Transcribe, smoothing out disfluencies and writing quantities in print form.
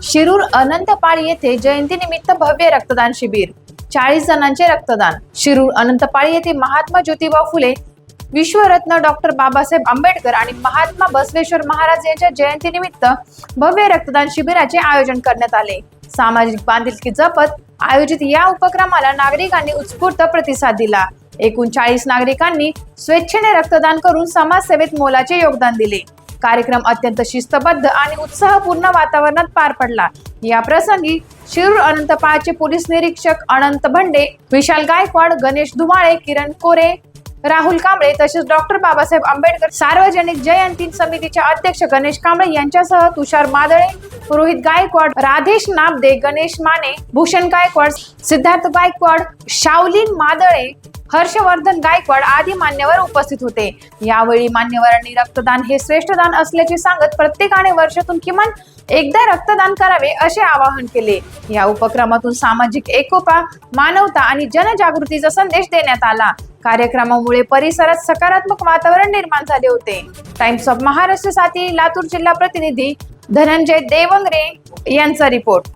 शिरूर अनंतपाळ येथे जयंतीनिमित्त भव्य रक्तदान शिबिर, 40 जणांचे रक्तदान। शिरूर अनंतपाळ येथे महात्मा ज्योतिबा फुले, विश्वरत्न डॉक्टर बाबासाहेब आंबेडकर आणि महात्मा बसवेश्वर महाराज यांच्या जयंतीनिमित्त भव्य रक्तदान शिबिराचे आयोजन करण्यात आले। सामाजिक बांधिलकी जपत आयोजित या उपक्रमाला नागरिकांनी उत्स्फूर्त प्रतिसाद दिला। एकूण 40 नागरिकांनी स्वेच्छेने रक्तदान करून समाजसेवेत मोलाचे योगदान दिले। कार्यक्रम अत्यंत शिस्तबद्ध आणि उत्साहपूर्ण वातावरणात पार पडला। या प्रसंगी शिरूर अनंतपाळचे पोलीस निरीक्षक अनंत भंडे, विशाल गायकवाड, गणेश धुमाळे, किरण कोरे, राहुल कांबळे तसेच डॉक्टर बाबासाहेब आंबेडकर सार्वजनिक जयंती समितीचे अध्यक्ष गणेश कांबळे यांच्यासह तुषार मादळे, रोहित गायकवाड, राधेश नाबदे, गणेश माने, भूषण गायकवाड, सिद्धार्थ गायकवाड, शावलीन मादळे, हर्षवर्धन गायकवाड आदी मान्यवर उपस्थित होते। यावेळी मान्यवरांनी रक्तदान हे श्रेष्ठ दान असल्याचे सांगत प्रत्येकाने वर्षातून किमान एकदा रक्तदान करावे असे आवाहन केले। या उपक्रमातून सामाजिक एकोपा, मानवता आणि जनजागृतीचा संदेश देण्यात आला। कार्यक्रमामुळे परिसरात सकारात्मक वातावरण निर्माण झाले होते। टाइम्स ऑफ महाराष्ट्र साठी लातूर जिल्हा प्रतिनिधी धनंजय देवंगरे यांचा रिपोर्ट।